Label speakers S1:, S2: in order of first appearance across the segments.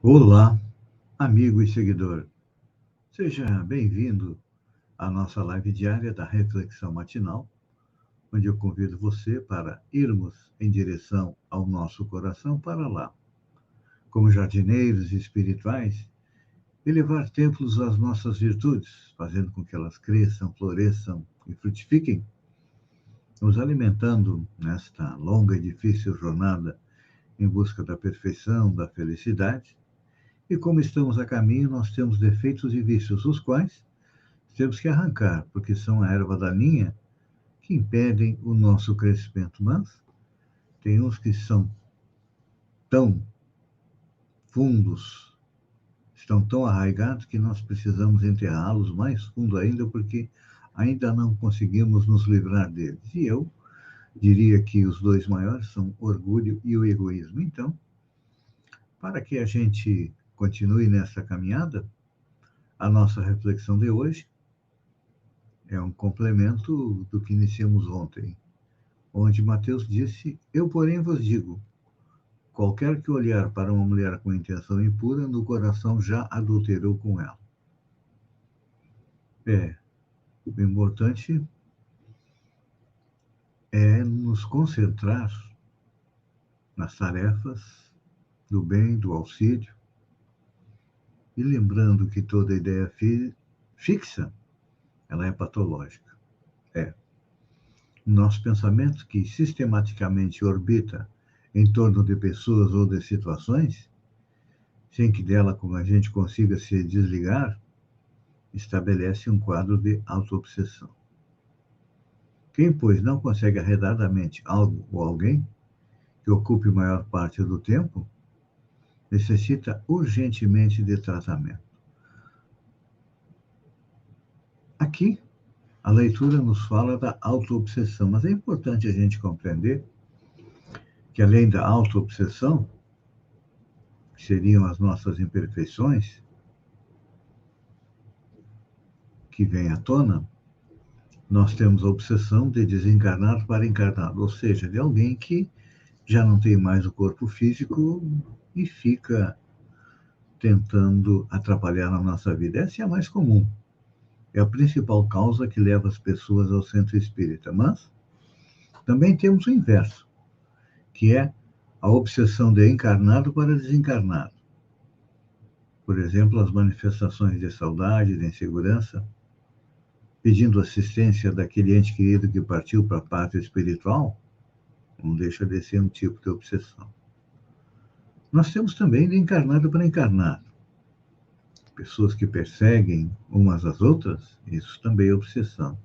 S1: Olá, amigo e seguidor. Seja bem-vindo à nossa live diária da Reflexão Matinal, onde eu convido você para irmos em direção ao nosso coração para lá, como jardineiros espirituais, elevar templos às nossas virtudes, fazendo com que elas cresçam, floresçam e frutifiquem, nos alimentando nesta longa e difícil jornada em busca da perfeição, da felicidade. E como estamos a caminho, nós temos defeitos e vícios, os quais temos que arrancar, porque são a erva daninha que impedem o nosso crescimento. Mas tem uns que são tão fundos, estão tão arraigados, que nós precisamos enterrá-los mais fundo ainda, porque ainda não conseguimos nos livrar deles. E eu diria que os dois maiores são o orgulho e o egoísmo. Então, para que a gente continue nessa caminhada, a nossa reflexão de hoje é um complemento do que iniciamos ontem, onde Mateus disse: Eu, porém, vos digo, qualquer que olhar para uma mulher com intenção impura, no coração já adulterou com ela. O importante é nos concentrar nas tarefas do bem, do auxílio, e lembrando que toda ideia fixa, ela é patológica. Nosso pensamento, que sistematicamente orbita em torno de pessoas ou de situações, sem que dela como a gente consiga se desligar, estabelece um quadro de autoobsessão. Quem, pois, não consegue arredadamente algo ou alguém que ocupe maior parte do tempo, necessita urgentemente de tratamento. Aqui, a leitura nos fala da autoobsessão, mas é importante a gente compreender que, além da autoobsessão, que seriam as nossas imperfeições, que vêm à tona, nós temos a obsessão de desencarnar para encarnar, ou seja, de alguém que já não tem mais o corpo físico e fica tentando atrapalhar a nossa vida. Essa é a mais comum. É a principal causa que leva as pessoas ao centro espírita. Mas também temos o inverso, que é a obsessão de encarnado para desencarnado. Por exemplo, as manifestações de saudade, de insegurança, pedindo assistência daquele ente querido que partiu para a pátria espiritual, não deixa de ser um tipo de obsessão. Nós temos também de encarnado para encarnado. Pessoas que perseguem umas às outras, isso também é obsessão.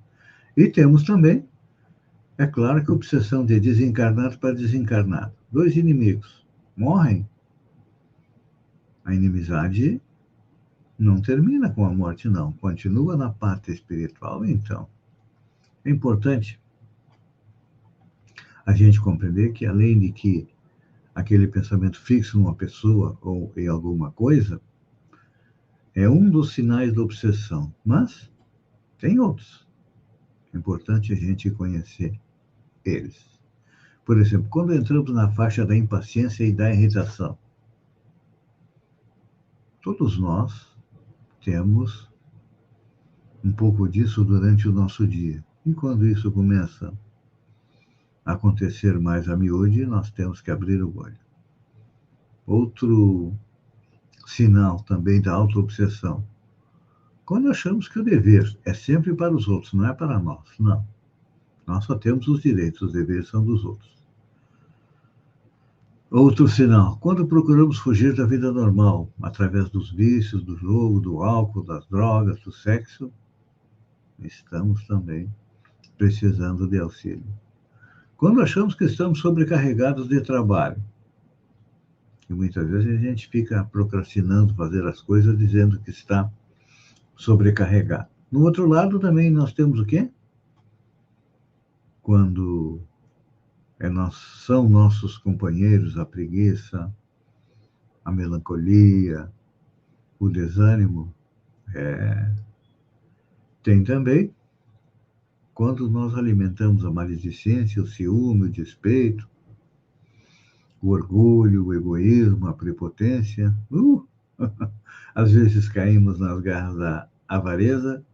S1: E temos também, é claro, que a obsessão de desencarnado para desencarnado. Dois inimigos morrem, a inimizade não termina com a morte, não. Continua na pátria espiritual. Então, é importante a gente compreender que, além de que aquele pensamento fixo numa pessoa ou em alguma coisa é um dos sinais da obsessão, mas tem outros. É importante a gente conhecer eles. Por exemplo, quando entramos na faixa da impaciência e da irritação, todos nós temos um pouco disso durante o nosso dia. E quando isso começa a acontecer mais a miúde, nós temos que abrir o olho. Outro sinal também da autoobsessão, quando achamos que o dever é sempre para os outros, não é para nós. Não. Nós só temos os direitos, os deveres são dos outros. Outro sinal, quando procuramos fugir da vida normal, através dos vícios, do jogo, do álcool, das drogas, do sexo, estamos também precisando de auxílio. Quando achamos que estamos sobrecarregados de trabalho, e muitas vezes a gente fica procrastinando fazer as coisas, dizendo que está sobrecarregado. No outro lado também nós temos o quê? Quando são nossos companheiros a preguiça, a melancolia, o desânimo. Tem também quando nós alimentamos a maledicência, o ciúme, o despeito, o orgulho, o egoísmo, a prepotência. Às vezes caímos nas garras da avareza.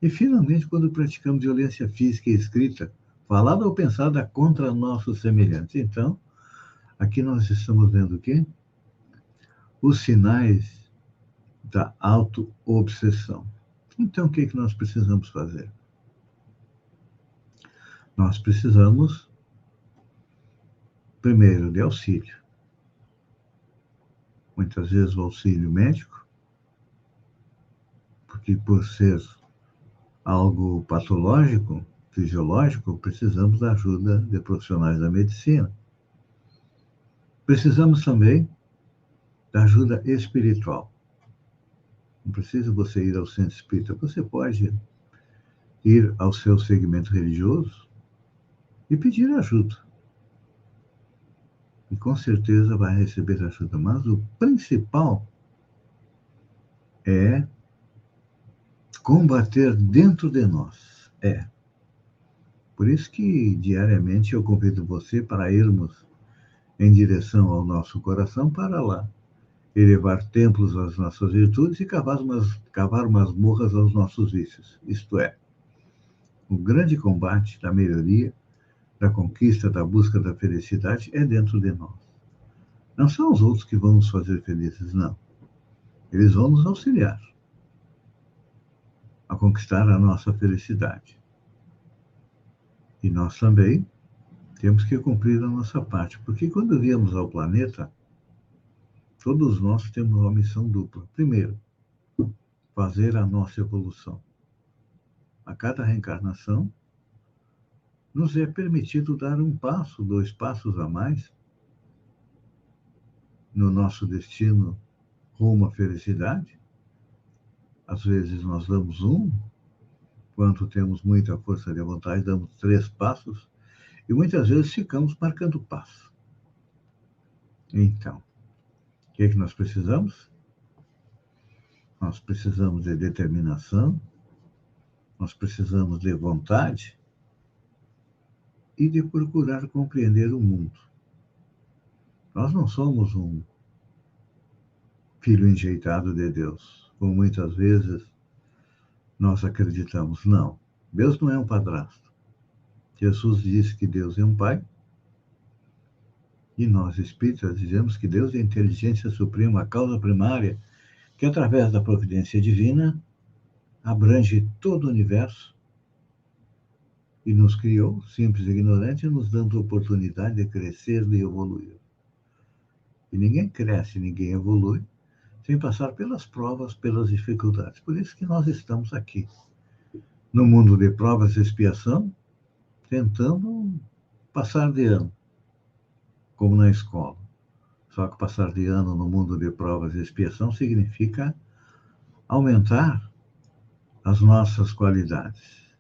S1: E, finalmente, quando praticamos violência física e escrita, falada ou pensada contra nossos semelhantes. Então, aqui nós estamos vendo o quê? Os sinais da auto-obsessão. Então, o que nós precisamos fazer? Nós precisamos, primeiro, de auxílio. Muitas vezes o auxílio médico, porque por ser algo patológico, fisiológico, precisamos da ajuda de profissionais da medicina. Precisamos também da ajuda espiritual. Não precisa você ir ao centro espírita, você pode ir ao seu segmento religioso e pedir ajuda. E com certeza vai receber ajuda. Mas o principal é combater dentro de nós. Por isso que diariamente eu convido você para irmos em direção ao nosso coração para lá elevar templos às nossas virtudes e cavar masmorras aos nossos vícios. Isto é, o grande combate da melhoria, da conquista, da busca da felicidade é dentro de nós. Não são os outros que vão nos fazer felizes, não. Eles vão nos auxiliar a conquistar a nossa felicidade. E nós também temos que cumprir a nossa parte, porque quando viemos ao planeta, todos nós temos uma missão dupla. Primeiro, fazer a nossa evolução. A cada reencarnação, nos é permitido dar um passo, 2 passos a mais no nosso destino rumo à felicidade. Às vezes nós damos 1, quando temos muita força de vontade, damos 3 passos, e muitas vezes ficamos marcando passo. Então, o que nós precisamos? Nós precisamos de determinação, nós precisamos de vontade e de procurar compreender o mundo. Nós não somos um filho enjeitado de Deus, como muitas vezes nós acreditamos. Não, Deus não é um padrasto. Jesus disse que Deus é um pai, e nós espíritas dizemos que Deus é a inteligência suprema, a causa primária, que através da providência divina abrange todo o universo e nos criou, simples e ignorantes, nos dando a oportunidade de crescer e evoluir. E ninguém cresce, ninguém evolui sem passar pelas provas, pelas dificuldades. Por isso que nós estamos aqui, no mundo de provas e expiação, tentando passar de ano, como na escola. Só que passar de ano no mundo de provas e expiação significa aumentar as nossas qualidades,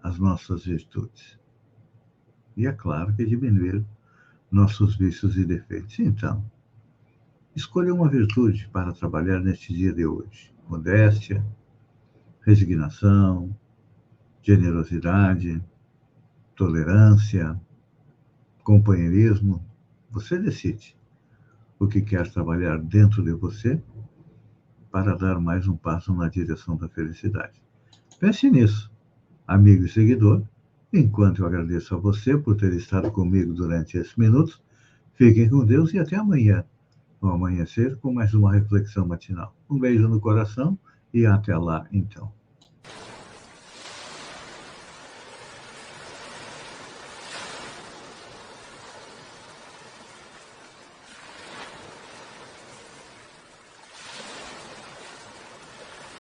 S1: as nossas virtudes. E é claro que diminuir nossos vícios e defeitos. Então, escolha uma virtude para trabalhar neste dia de hoje. Modéstia, resignação, generosidade, tolerância, companheirismo. Você decide o que quer trabalhar dentro de você para dar mais um passo na direção da felicidade. Pense nisso, amigo e seguidor. Enquanto eu agradeço a você por ter estado comigo durante esses minutos, fiquem com Deus e até amanhã, no amanhecer, com mais uma reflexão matinal. Um beijo no coração e até lá, então.